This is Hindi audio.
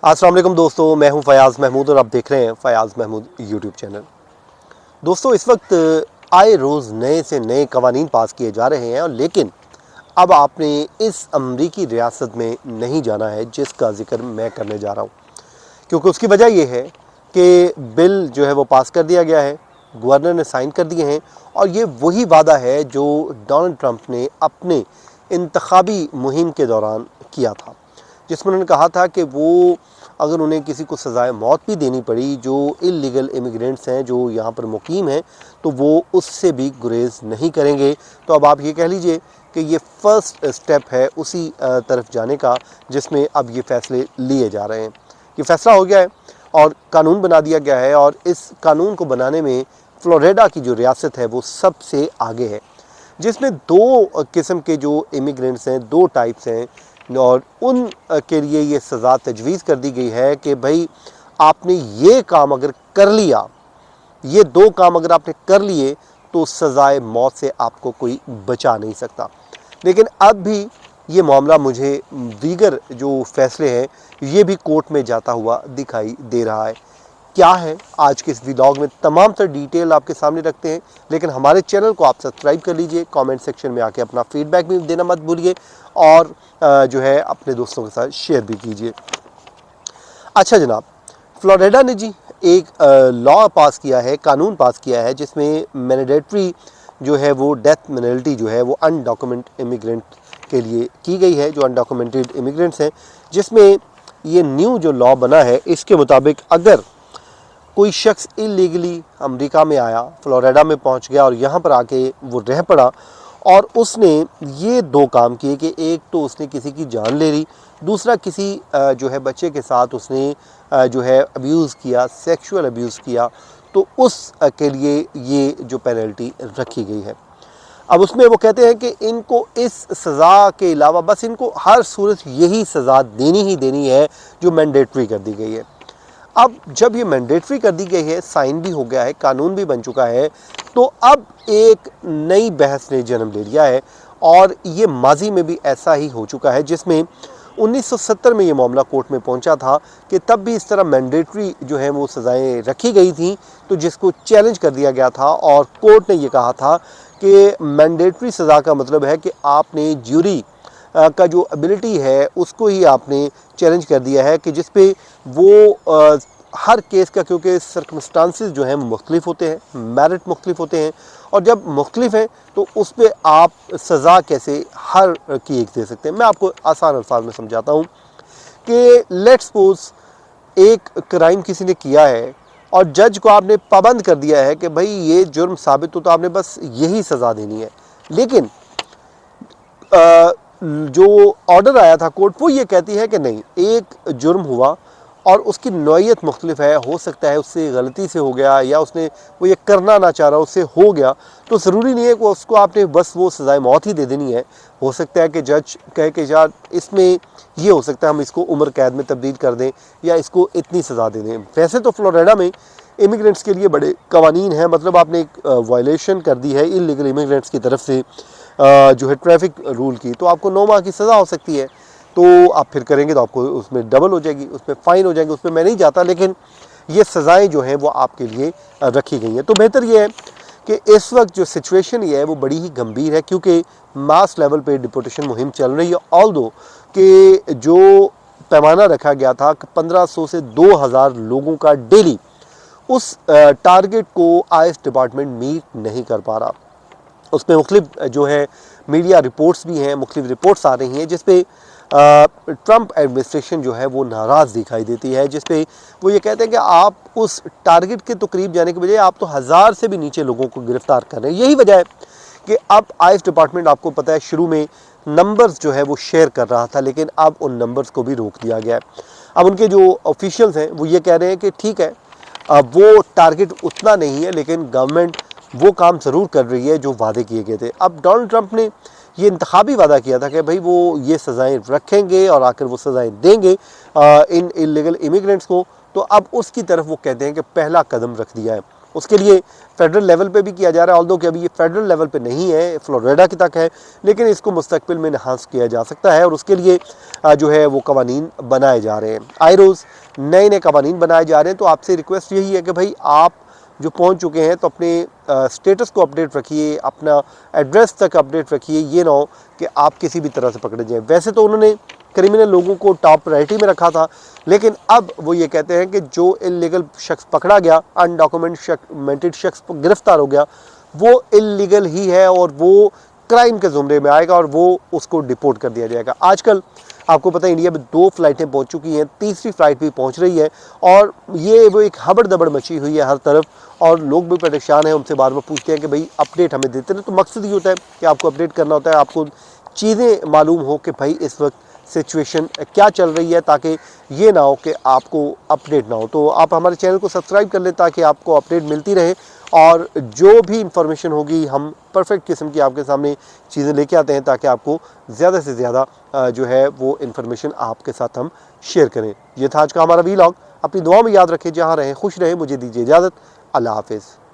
अस्सलाम वालेकुम दोस्तों, मैं हूं फ़याज़ महमूद और आप देख रहे हैं फ़याज़ महमूद यूट्यूब चैनल। दोस्तों, इस वक्त आए रोज़ नए से नए कवानीन पास किए जा रहे हैं, और लेकिन अब आपने इस अमरीकी रियासत में नहीं जाना है जिसका ज़िक्र मैं करने जा रहा हूं, क्योंकि उसकी वजह यह है कि बिल जो है वो पास कर दिया गया है, गवर्नर ने साइन कर दिए हैं, और ये वही वादा है जो डोनाल्ड ट्रंप ने अपने इंतखाबी मुहिम के दौरान किया था, जिसमें उन्होंने कहा था कि वो अगर उन्हें किसी को सज़ाए मौत भी देनी पड़ी जो इल्लीगल इमिग्रेंट्स हैं जो यहाँ पर मुकीम हैं, तो वो उससे भी गुरेज नहीं करेंगे। तो अब आप ये कह लीजिए कि ये फ़र्स्ट स्टेप है उसी तरफ जाने का जिसमें अब ये फ़ैसले लिए जा रहे हैं। ये फ़ैसला हो गया है और कानून बना दिया गया है, और इस कानून को बनाने में फ्लोरिडा की जो रियासत है वो सबसे आगे है, जिसमें दो किस्म के जो इमिग्रेंट्स हैं, दो टाइप्स हैं, और उन के लिए ये सज़ा तजवीज़ कर दी गई है कि भाई आपने ये काम अगर कर लिया, ये दो काम अगर आपने कर लिए तो सज़ाए मौत से आपको कोई बचा नहीं सकता। लेकिन अब भी ये मामला मुझे दीगर जो फ़ैसले हैं ये भी कोर्ट में जाता हुआ दिखाई दे रहा है। क्या है आज के इस व्लॉग में तमाम तर डिटेल आपके सामने रखते हैं, लेकिन हमारे चैनल को आप सब्सक्राइब कर लीजिए, कमेंट सेक्शन में आके अपना फीडबैक भी देना मत भूलिए, और जो है अपने दोस्तों के साथ शेयर भी कीजिए। अच्छा जनाब, फ्लोरिडा ने जी एक लॉ पास किया है, कानून पास किया है, जिसमें मैंडेटरी जो है वो डेथ पेनल्टी जो है वो अनडॉक्यूमेंट इमिग्रेंट के लिए की गई है, जो अनडॉक्यूमेंटेड इमिग्रेंट्स हैं, जिसमें ये न्यू जो लॉ बना है इसके मुताबिक अगर कोई शख्स इलीगली अमेरिका में आया, फ्लोरिडा में पहुंच गया और यहाँ पर आके वो रह पड़ा, और उसने ये दो काम किए कि एक तो उसने किसी की जान ले ली, दूसरा किसी जो है बच्चे के साथ उसने जो है अब्यूज़ किया, सेक्सुअल अब्यूज़ किया, तो उस के लिए ये जो पेनल्टी रखी गई है। अब उसमें वो कहते हैं कि इनको इस सज़ा के अलावा बस इनको हर सूरत यही सज़ा देनी ही देनी है जो मैंडेटरी कर दी गई है। अब जब ये मैंडेटरी कर दी गई है, साइन भी हो गया है, कानून भी बन चुका है, तो अब एक नई बहस ने जन्म ले लिया है, और ये माजी में भी ऐसा ही हो चुका है, जिसमें 1970 में ये मामला कोर्ट में पहुंचा था कि तब भी इस तरह मैंडेटरी जो है वो सज़ाएं रखी गई थी, तो जिसको चैलेंज कर दिया गया था, और कोर्ट ने ये कहा था कि मैंडेटरी सज़ा का मतलब है कि आपने ज्यूरी का जो एबिलिटी है उसको ही आपने चैलेंज कर दिया है, कि जिस पे वो हर केस का, क्योंकि सर्कमस्टांसिस जो हैं मुख्तलिफ होते हैं, मेरिट मुख्तलिफ होते हैं, और जब मुख्तलिफ हैं तो उस पर आप सज़ा कैसे हर की एक दे सकते हैं। मैं आपको आसान अल्फाज में समझाता हूँ कि लेट्स सपोज एक क्राइम किसी ने किया है और जज को आपने पाबंद कर दिया है कि भाई ये जुर्म साबित हो तो आपने बस यही सज़ा देनी है, लेकिन जो ऑर्डर आया था कोर्ट वो ये कहती है कि नहीं, एक जुर्म हुआ और उसकी नौइयत मुख्तलिफ है, हो सकता है उससे गलती से हो गया या उसने वो ये करना ना चाह रहा उससे हो गया, तो ज़रूरी नहीं है कि उसको आपने बस वो सज़ाए मौत ही दे देनी है। हो सकता है कि जज कहे कि यार इसमें ये हो सकता है हम इसको उम्र कैद में तब्दील कर दें या इसको इतनी सज़ा दे दें। वैसे तो फ्लोरिडा में इमिग्रेंट्स के लिए बड़े कवानीन हैं, मतलब आपने एक वायलेशन कर दी है इलीगल इमिग्रेंट्स की तरफ से जो है ट्रैफिक रूल की, तो आपको 9 माह की सज़ा हो सकती है। तो आप फिर करेंगे तो आपको उसमें डबल हो जाएगी, उसमें फ़ाइन हो जाएगी, उसमें मैं नहीं जाता, लेकिन ये सज़ाएं जो हैं वो आपके लिए रखी गई हैं। तो बेहतर ये है कि इस वक्त जो सिचुएशन ये है वो बड़ी ही गंभीर है, क्योंकि मास लेवल पे डिपोर्टेशन मुहिम चल रही है, ऑल्दो कि जो पैमाना रखा गया था 1500 से 2000 लोगों का डेली, उस टारगेट को आईएस डिपार्टमेंट मीट नहीं कर पा रहा। उसमें मुख्तलिफ जो है मीडिया रिपोर्ट्स भी हैं, मुख्तलिफ रिपोर्ट्स आ रही हैं जिसपे ट्रंप एडमिनिस्ट्रेशन जो है वो नाराज़ दिखाई देती है, जिसपे वो ये कहते हैं कि आप उस टारगेट के तो करीब जाने के बजाय आप तो 1000 से भी नीचे लोगों को गिरफ्तार कर रहे हैं। यही वजह है कि अब आईएस डिपार्टमेंट, आपको पता है शुरू में नंबर्स जो है वो शेयर कर रहा था, लेकिन अब उन नंबर्स को भी रोक दिया गया है। अब उनके जो ऑफिशियल्स हैं वो ये कह रहे हैं कि ठीक है, अब वो टारगेट उतना नहीं है, लेकिन गवर्नमेंट वो काम ज़रूर कर रही है जो वादे किए गए थे। अब डोनाल्ड ट्रंप ने ये इंतखाबी वादा किया था कि भाई वो ये सज़ाएं रखेंगे और आकर वो सज़ाएं देंगे इन इलीगल इमिग्रेंट्स को, तो अब उसकी तरफ वो कहते हैं कि पहला कदम रख दिया है। उसके लिए फेडरल लेवल पे भी किया जा रहा है, ऑल्दो कि अभी ये फेडरल लेवल पे नहीं है, फ्लोरिडा की तक है, लेकिन इसको मुस्तकबिल में इन्हांस किया जा सकता है और उसके लिए जो है वो कवानीन बनाए जा रहे हैं। आए रोज़ नए नए कवानीन बनाए जा रहे हैं। तो आपसे रिक्वेस्ट यही है कि भाई आप जो पहुंच चुके हैं तो अपने स्टेटस को अपडेट रखिए, अपना एड्रेस तक अपडेट रखिए। ये ना हो कि आप किसी भी तरह से पकड़े जाएं। वैसे तो उन्होंने क्रिमिनल लोगों को टॉप प्रायोरिटी में रखा था, लेकिन अब वो ये कहते हैं कि जो इलीगल शख्स पकड़ा गया, अनडॉक्यूमेंटेड शख्स गिरफ्तार हो गया, वो इलीगल ही है और वो क्राइम के ज़ुमरे में आएगा और वो उसको डिपोर्ट कर दिया जाएगा। आजकल आपको पता है इंडिया में 2 फ्लाइटें पहुंच चुकी हैं, तीसरी फ्लाइट भी पहुंच रही है और ये वो एक हबड़ दबड़ मची हुई है हर तरफ और लोग भी परेशान हैं। उनसे बार बार पूछते हैं कि भाई अपडेट हमें देते हैं। तो मकसद ये होता है कि आपको अपडेट करना होता है, आपको चीज़ें मालूम हो कि भाई इस वक्त सिचुएशन क्या चल रही है, ताकि ये ना हो कि आपको अपडेट ना हो। तो आप हमारे चैनल को सब्सक्राइब कर लें ताकि आपको अपडेट मिलती रहे और जो भी इंफॉर्मेशन होगी हम परफेक्ट किस्म की आपके सामने चीज़ें लेके आते हैं ताकि आपको ज़्यादा से ज़्यादा जो है वो इन्फॉर्मेशन आपके साथ हम शेयर करें। ये था आज का हमारा वीलॉग। अपनी दुआ में याद रखें, जहाँ रहें खुश रहें। मुझे दीजिए इजाज़त। अल्लाह हाफिज़।